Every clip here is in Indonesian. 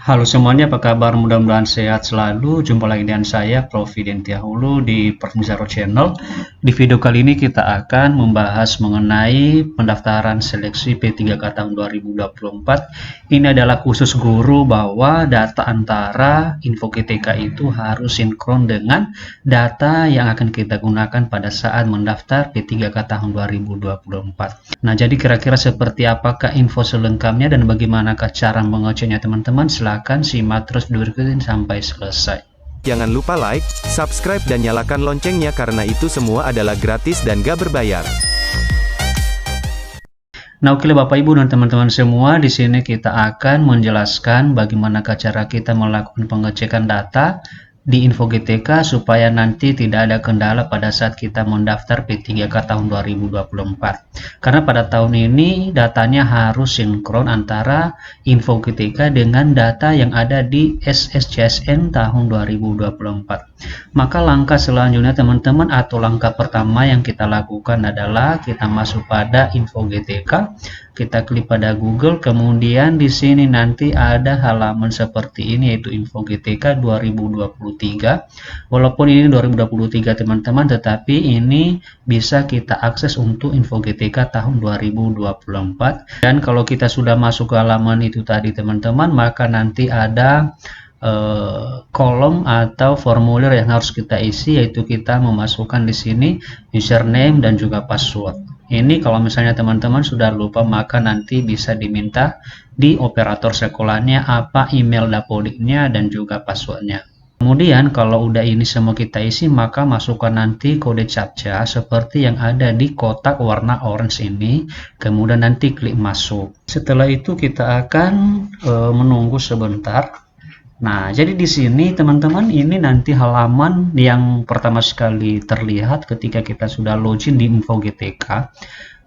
Halo semuanya, apa kabar? Mudah-mudahan sehat selalu. Jumpa lagi dengan saya, Prof. Dentia Hulu di Perfmizaro Channel. Di video kali ini kita akan membahas mengenai pendaftaran seleksi P3K tahun 2024. Ini adalah khusus guru bahwa data antara info GTK itu harus sinkron dengan data yang akan kita gunakan pada saat mendaftar P3K tahun 2024. Nah, jadi kira-kira seperti apakah info selengkapnya dan bagaimanakah cara mengeceknya teman-teman? Silahkan simak terus video berikut ini sampai selesai. Jangan lupa like, subscribe dan nyalakan loncengnya karena itu semua adalah gratis dan gak berbayar. Nah, oke Bapak Ibu dan teman-teman semua, di sini kita akan menjelaskan bagaimana cara kita melakukan pengecekan data di info GTK supaya nanti tidak ada kendala pada saat kita mendaftar P3K tahun 2024. Karena pada tahun ini datanya harus sinkron antara info GTK dengan data yang ada di SSCSN tahun 2024. Maka langkah selanjutnya teman-teman, atau langkah pertama yang kita lakukan adalah kita masuk pada info GTK. Kita klik pada Google, kemudian di sini nanti ada halaman seperti ini, yaitu info GTK 2023. Walaupun ini 2023 teman-teman, tetapi ini bisa kita akses untuk info GTK tahun 2024. Dan kalau kita sudah masuk ke halaman itu tadi teman-teman, maka nanti ada kolom atau formulir yang harus kita isi, yaitu kita memasukkan di sini username dan juga password. Ini kalau misalnya teman-teman sudah lupa, maka nanti bisa diminta di operator sekolahnya apa email dapodiknya dan juga passwordnya. Kemudian kalau udah ini semua kita isi, maka masukkan nanti kode captcha seperti yang ada di kotak warna orange ini, kemudian nanti klik masuk. Setelah itu kita akan menunggu sebentar. Nah, jadi di sini teman-teman, ini nanti halaman yang pertama sekali terlihat ketika kita sudah login di info GTK.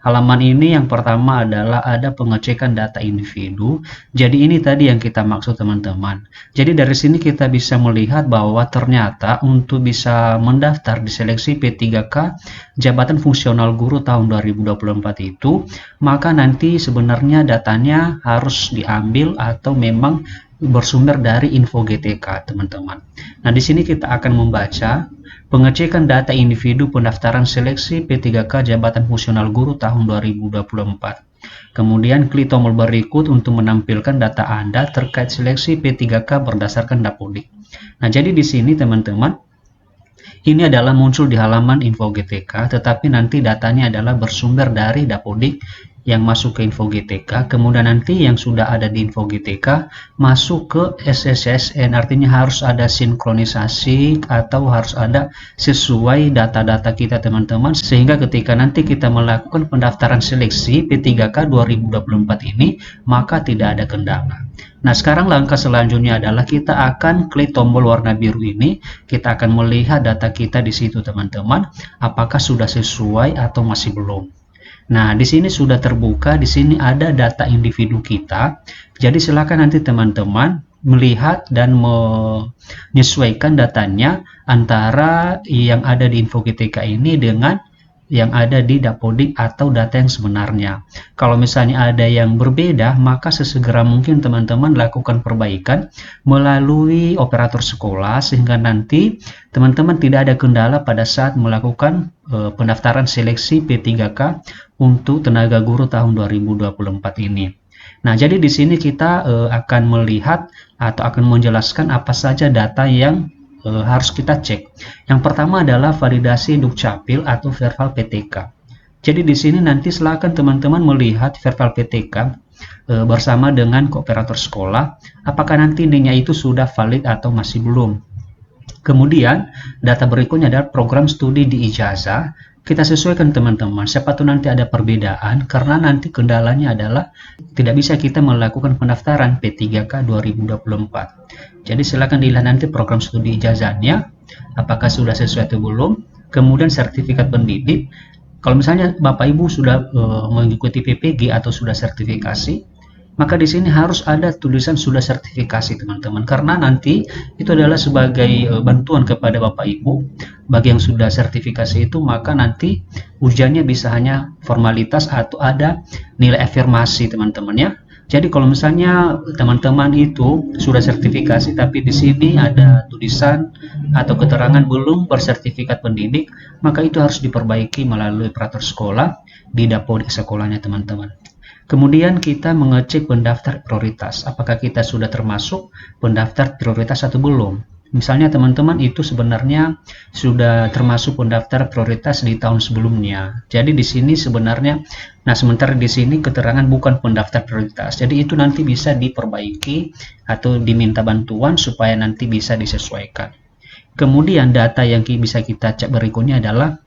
Halaman ini yang pertama adalah ada pengecekan data individu. Jadi ini tadi yang kita maksud teman-teman. Jadi dari sini kita bisa melihat bahwa ternyata untuk bisa mendaftar di seleksi P3K jabatan fungsional guru tahun 2024 itu, maka nanti sebenarnya datanya harus diambil atau memang bersumber dari info GTK teman-teman. Nah, di sini kita akan membaca pengecekan data individu pendaftaran seleksi P3K jabatan fungsional guru tahun 2024. Kemudian klik tombol berikut untuk menampilkan data Anda terkait seleksi P3K berdasarkan Dapodik. Nah, jadi di sini teman-teman, ini adalah muncul di halaman info GTK, tetapi nanti datanya adalah bersumber dari Dapodik yang masuk ke info GTK, kemudian nanti yang sudah ada di info GTK masuk ke SSCSN, artinya harus ada sinkronisasi atau harus ada sesuai data-data kita teman-teman, sehingga ketika nanti kita melakukan pendaftaran seleksi P3K 2024 ini, maka tidak ada kendala. Nah, sekarang langkah selanjutnya adalah kita akan klik tombol warna biru ini, kita akan melihat data kita di situ teman-teman, apakah sudah sesuai atau masih belum. Nah, di sini sudah terbuka, di sini ada data individu kita. Jadi silakan nanti teman-teman melihat dan menyesuaikan datanya antara yang ada di info GTK ini dengan yang ada di Dapodik atau data yang sebenarnya. Kalau misalnya ada yang berbeda, maka sesegera mungkin teman-teman lakukan perbaikan melalui operator sekolah, sehingga nanti teman-teman tidak ada kendala pada saat melakukan pendaftaran seleksi P3K untuk tenaga guru tahun 2024 ini. Nah, jadi di sini kita akan melihat atau akan menjelaskan apa saja data yang harus kita cek. Yang pertama adalah validasi Dukcapil atau verbal PTK. Jadi di sini nanti silakan teman-teman melihat verbal PTK bersama dengan kooperator sekolah, apakah nanti nilainya itu sudah valid atau masih belum. Kemudian data berikutnya adalah program studi di ijazah. Kita sesuaikan teman-teman, siapa tahu nanti ada perbedaan, karena nanti kendalanya adalah tidak bisa kita melakukan pendaftaran P3K 2024. Jadi silakan dilihat nanti program studi ijazahnya, apakah sudah sesuai atau belum. Kemudian sertifikat pendidik, kalau misalnya Bapak Ibu sudah mengikuti PPG atau sudah sertifikasi, maka di sini harus ada tulisan sudah sertifikasi teman-teman, karena nanti itu adalah sebagai bantuan kepada Bapak Ibu. Bagi yang sudah sertifikasi itu, maka nanti ujiannya bisa hanya formalitas atau ada nilai afirmasi teman-teman ya. Jadi kalau misalnya teman-teman itu sudah sertifikasi tapi di sini ada tulisan atau keterangan belum bersertifikat pendidik, maka itu harus diperbaiki melalui peraturan sekolah di Dapodik sekolahnya teman-teman. Kemudian kita mengecek pendaftar prioritas, apakah kita sudah termasuk pendaftar prioritas atau belum. Misalnya teman-teman itu sebenarnya sudah termasuk pendaftar prioritas di tahun sebelumnya. Jadi di sini sebenarnya, nah sementara di sini keterangan bukan pendaftar prioritas. Jadi itu nanti bisa diperbaiki atau diminta bantuan supaya nanti bisa disesuaikan. Kemudian data yang bisa kita cek berikutnya adalah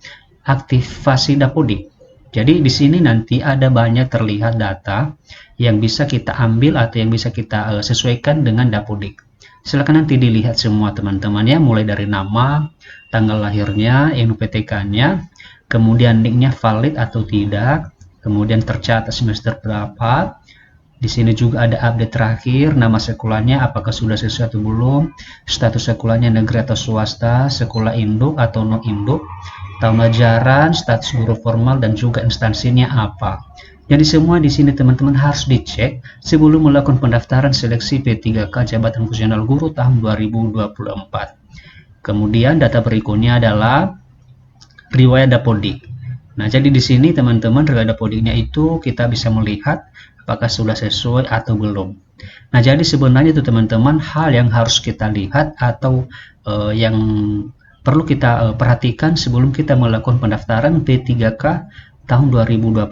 aktivasi Dapodik. Jadi di sini nanti ada banyak terlihat data yang bisa kita ambil atau yang bisa kita sesuaikan dengan Dapodik. Silakan nanti dilihat semua teman-teman ya, mulai dari nama, tanggal lahirnya, NUPTK-nya, kemudian NIK-nya valid atau tidak, kemudian tercatat semester berapa. Di sini juga ada update terakhir, nama sekolahnya apakah sudah sesuai atau belum, status sekolahnya negeri atau swasta, sekolah induk atau non induk, tahun ajaran, status guru formal dan juga instansinya apa. Jadi semua di sini teman-teman harus dicek sebelum melakukan pendaftaran seleksi P3K Jabatan Fungsional Guru tahun 2024. Kemudian data berikutnya adalah riwayat Dapodik. Nah, jadi di sini teman-teman riwayat Dapodiknya itu kita bisa melihat apakah sudah sesuai atau belum. Nah, jadi sebenarnya itu teman-teman hal yang harus kita lihat atau yang perlu kita perhatikan sebelum kita melakukan pendaftaran P3K tahun 2024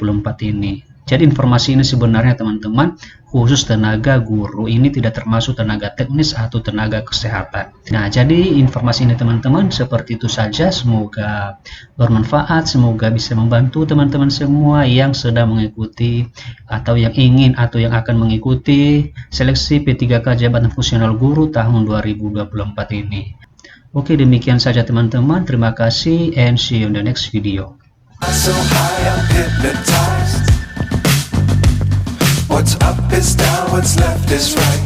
ini. Jadi informasi ini sebenarnya teman-teman khusus tenaga guru, ini tidak termasuk tenaga teknis atau tenaga kesehatan. Nah, jadi informasi ini teman-teman seperti itu saja, semoga bermanfaat, semoga bisa membantu teman-teman semua yang sedang mengikuti atau yang ingin atau yang akan mengikuti seleksi P3K Jabatan Fungsional Guru tahun 2024 ini. Oke, demikian saja teman-teman, terima kasih and see you in the next video. So high, I'm hypnotized. What's up is down, what's left is right.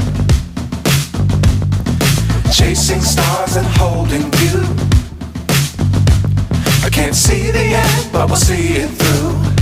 Chasing stars and holding you. I can't see the end, but we'll see it through.